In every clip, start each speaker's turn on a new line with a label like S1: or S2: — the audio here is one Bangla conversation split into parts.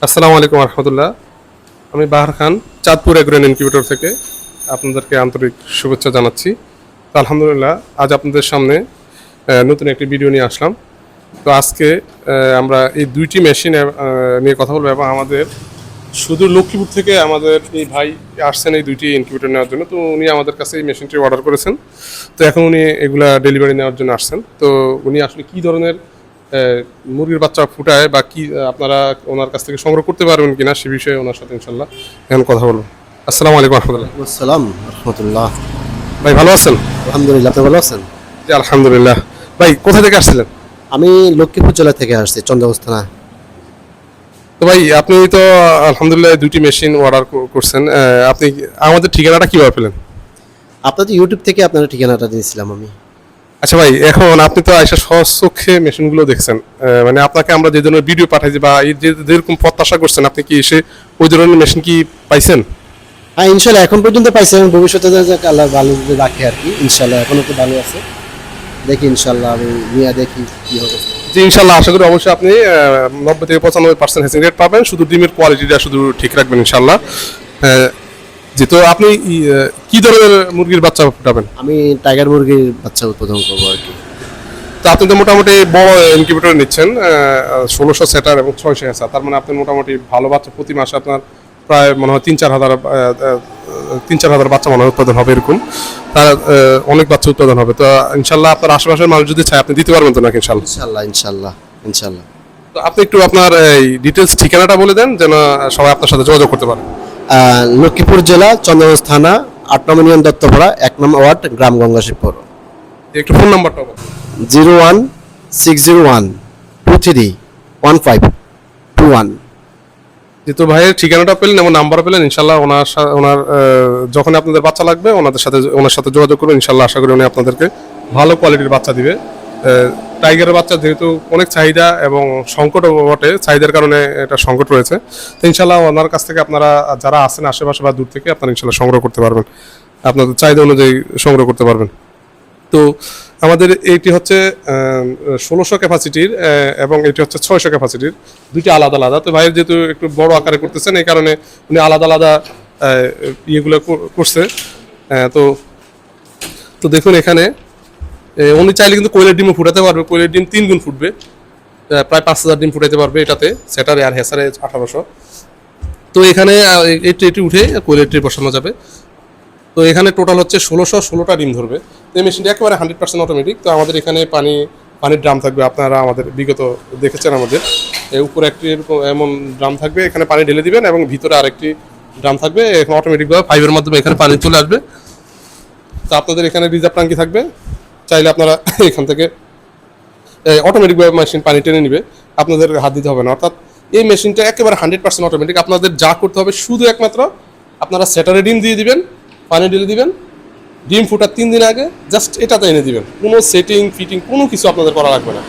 S1: আসসালামু আলাইকুম রহমতুল্লাহ। আমি বাহার খান, চাঁদপুর এগ্রো ইনকিউবেটর থেকে আপনাদেরকে আন্তরিক শুভেচ্ছা জানাচ্ছি। তো আলহামদুলিল্লাহ, আজ আপনাদের সামনে নতুন একটি ভিডিও নিয়ে আসলাম। তো আজকে আমরা এই দুইটি মেশিন নিয়ে কথা বলবো, এবং আমাদের শুধু লক্ষ্মীপুর থেকে আমাদের এই ভাই আসছেন এই দুইটি ইনকিউবেটর নেওয়ার জন্য। তো উনি আমাদের কাছে এই মেশিনটি অর্ডার করেছেন। তো এখন উনি এগুলা ডেলিভারি নেওয়ার জন্য আসছেন। তো উনি আসলে কী ধরনের মুরগির বাচ্চা ফুটায় বা কি আপনারা ওনার কাছ থেকে সংগ্রহ করতে পারবেন কিনা সে বিষয়ে ওনার সাথে ইনশাল্লাহ এখন কথা বলবো। আসসালামু আলাইকুম রহমতুল্লাহ।
S2: আসসালাম রহমতুল্লাহ।
S1: ভাই ভালো আছেন?
S2: আলহামদুলিল্লাহ, আপনি ভালো আছেন?
S1: জি আলহামদুলিল্লাহ। ভাই কোথা থেকে আসছিলেন?
S2: আমি লক্ষ্মীপুর জেলা থেকে আসছি, চন্দ্রগঞ্জ থানা।
S1: তো ভাই আপনি তো আলহামদুলিল্লাহ দুইটি মেশিন অর্ডার করছেন। আপনি আমাদের ঠিকানাটা কীভাবে পেলেন?
S2: আপনাদের ইউটিউব থেকে আপনার ঠিকানাটা দিয়েছিলাম আমি।
S1: আচ্ছা ভাই, এখন আপনি তো আইসা সহজ চোখে মেশিনগুলো দেখছেন, মানে আপনাকে আমরা যে ধরনের ভিডিও পাঠাইছি বা এই যেরকম প্রত্যাশা করছেন, আপনি কি এসে ওই ধরনের মেশিন কি পাইছেন?
S2: হ্যাঁ, ইনশাল্লাহ এখন পর্যন্ত পাইছি, এবং ভবিষ্যতে যাতে আল্লাহ ভালো যদি রাখে আর কি। ইনশাল্লাহ এখনো তো ভালো আছে, দেখি ইনশাল্লাহ আমি নিয়ে দেখি কি হবে।
S1: জি ইনশাল্লাহ, আশা করি অবশ্যই আপনি 90 থেকে 95% হ্যাচিং রেট পাবেন। শুধু ডিমের কোয়ালিটিটা শুধু ঠিক রাখবেন ইনশাল্লাহ। জি, তো আপনি কি ধরনের মুরগির বাচ্চা ফুটাবেন?
S2: আমি টাইগার মুরগির বাচ্চা উৎপাদন করবো আর কি।
S1: তো আপনি তো মোটামুটি বড় ইনকিউবেটর নিচ্ছেন, 1600 সেটার এবং 600 হ্যাচার। তার মানে আপনি মোটামুটি ভালো বাচ্চা প্রতি মাসে আপনার প্রায় মনে হয় 3-4 হাজার বাচ্চা মনে হয় উৎপাদন হবে এরকম। তার অনেক বাচ্চা উৎপাদন হবে। তো ইনশাল্লাহ আপনার আশেপাশের মানুষ যদি চায় আপনি দিতে পারবেন তো নাকি? ইনশাল্লাহ
S2: ইনশাল্লাহ ইনশাল্লাহ ইনশাল্লাহ।
S1: তো আপনি একটু আপনার এই ডিটেলস ঠিকানাটা বলে দেন যেন সবাই আপনার সাথে যোগাযোগ করতে পারে।
S2: লক্ষ্মীপুর জেলা, চন্দ্রগঞ্জ থানা, 8 নম্বর ইউনিয়ন দত্তপাড়া, 1 নম্বর ওয়ার্ড, গ্রাম গঙ্গাশিবপুর।
S1: একটু ফোন নাম্বারটা বলুন।
S2: 01601231521।
S1: যেহেতু ভাইয়ের ঠিকানাটা পেলেন এবং নাম্বার পেলেন, ইনশাল্লাহ ওনার যখন আপনাদের বাচ্চা লাগবে ওনার সাথে যোগাযোগ করবেন। ইনশাল্লাহ আশা করি উনি আপনাদেরকে ভালো কোয়ালিটির বাচ্চা দিবে। টাইগারের বাচ্চা যেহেতু অনেক চাহিদা এবং সংকটও বটে, চাহিদার কারণে এটা সংকট রয়েছে। তো ইনশাল্লাহ ওনার কাছ থেকে আপনারা যারা আছেন আশেপাশে বা দূর থেকে আপনারা ইনশাল্লাহ সংগ্রহ করতে পারবেন, আপনাদের চাহিদা অনুযায়ী সংগ্রহ করতে পারবেন। তো আমাদের এইটি হচ্ছে 1600 ক্যাপাসিটির এবং এটি হচ্ছে 600 ক্যাপাসিটির, দুইটি আলাদা আলাদা। তো ভাইয়ের যেহেতু একটু বড় আকারে করতেছেন, এই কারণে উনি আলাদা আলাদা ইয়েগুলো করছে। তো তো দেখুন এখানে উনি চাইলে কিন্তু কোয়েলের ডিমও ফুটাতে পারবে। কোয়েলের ডিম 3 গুণ ফুটবে, প্রায় 5000 ডিম ফুটাতে পারবে এটাতে, সেটারে আর হ্যাসারে 1800। তো এখানে এটি উঠে কোয়েলের ট্রে বসানো যাবে। তো এখানে টোটাল হচ্ছে 1616টা ডিম ধরবে। তো এই মেশিনটা একেবারে 100% অটোমেটিক। তো আমাদের এখানে পানির ড্রাম থাকবে, আপনারা আমাদের বিগত দেখেছেন আমাদের উপরে একটি এরকম এমন ড্রাম থাকবে, এখানে পানি ঢেলে দিবেন এবং ভিতরে আরেকটি ড্রাম থাকবে। এখন অটোমেটিকভাবে পাইপের মাধ্যমে এখানে পানি চলে আসবে। তো আপনাদের এখানে রিজার্ভ ট্যাঙ্কি থাকবে, চাইলে আপনারা এখান থেকে অটোমেটিকভাবে মেশিন পানি টেনে নেবে, আপনাদের হাত দিতে হবে না। অর্থাৎ এই মেশিনটা একেবারে 100% অটোমেটিক। আপনাদের যা করতে হবে শুধু একমাত্র আপনারা সেটারে ডিম দিয়ে দিবেন, পানি ঢেলে দিবেন, ডিম ফুটার 3 দিন আগে জাস্ট এটাতে এনে দিবেন। কোনো সেটিং ফিটিং কোনো কিছু আপনাদের করা লাগবে না।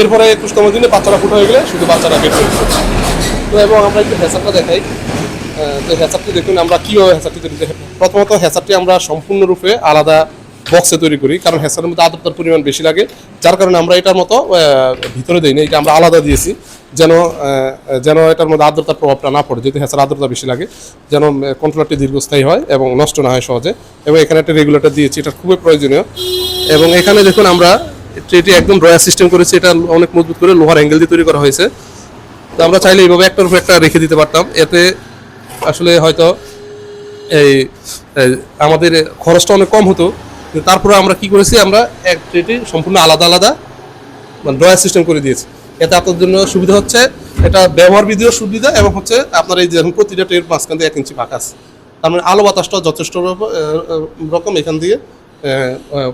S1: এরপরে 21তম দিনে বাচ্চারা ফুটা হয়ে গেলে শুধু বাচ্চারা বের করে দেবেন। তো এবং আমরা একটু হ্যাচারটা দেখাই। তো হ্যাচারটি দেখুন আমরা কীভাবে হ্যাচারটি তৈরি করি। প্রথমত হ্যাচারটি আমরা সম্পূর্ণরূপে আলাদা বক্সে তৈরি করি, কারণ হ্যাচারের মধ্যে আর্দ্রতার পরিমাণ বেশি লাগে, যার কারণে আমরা এটার মতো ভিতরে দিই না। এটা আমরা আলাদা দিয়েছি যেন এটার মধ্যে আর্দ্রতার প্রভাবটা না পড়ে, যেহেতু হ্যাচার আর্দ্রতা বেশি লাগে, যেন কন্ট্রোলারটি দীর্ঘস্থায়ী হয় এবং নষ্ট না হয় সহজে। এবং এখানে একটা রেগুলেটর দিয়েছি, এটা খুবই প্রয়োজনীয়। এবং এখানে দেখুন আমরা এটি একদম ড্রয়ার সিস্টেম করেছি, এটা অনেক মজবুত করে লোহার অ্যাঙ্গেল দিয়ে তৈরি করা হয়েছে। তো আমরা চাইলে এইভাবে একটার উপর একটা রেখে দিতে পারতাম, এতে আসলে হয়তো এই আমাদের খরচটা অনেক কম হতো। তারপরে আমরা কি করেছি, আমরা এক ট্রেটি সম্পূর্ণ আলাদা আলাদা মানে ড্রয়ার সিস্টেম করে দিয়েছি। এতে আপনার জন্য সুবিধা হচ্ছে, এটা ব্যবহার বিধিও সুবিধা, এবং হচ্ছে আপনার এই যে প্রতিটা ট্রের মাঝখান থেকে 1 ইঞ্চি ফাঁকা আছে, তার মানে আলো বাতাসটা যথেষ্ট রকম এখান দিয়ে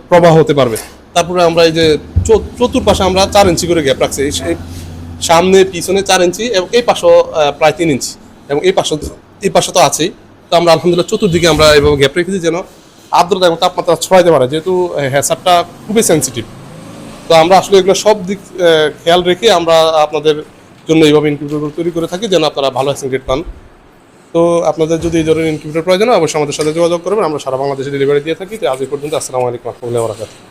S1: প্রবাহ হতে পারবে। তারপরে আমরা এই যে চতুর্পাশে আমরা 4 ইঞ্চি করে গ্যাপ রাখছি, সামনে পিছনে 4 ইঞ্চি এবং এই পাশেও প্রায় 3 ইঞ্চি, এবং এই পাশে তো আছেই। তো আমরা আলহামদুলিল্লাহ চতুর্দিকে আমরা এভাবে গ্যাপ রেখেছি যেন আর্দ্রতা এবং তাপমাত্রা ছড়াইতে পারে, যেহেতু হ্যাচারটা খুবই সেন্সিটিভ। তো আমরা আসলে এগুলো সব দিক খেয়াল রেখে আমরা আপনাদের জন্য এইভাবে ইনকিউবেটর তৈরি করে থাকি, যেন আপনারা ভালো হ্যাচিং রেট পান। তো আপনাদের যদি এই ধরনের ইনকিউবেটর প্রয়োজন হয় অবশ্যই আমাদের সাথে যোগাযোগ করবেন, আমরা সারা বাংলাদেশে ডেলিভারি দিয়ে থাকি। তো আজ এই পর্যন্ত। আসসালামু আলাইকুম ওয়া রাহমাতুল্লাহি ওয়া বারাকাতুহু।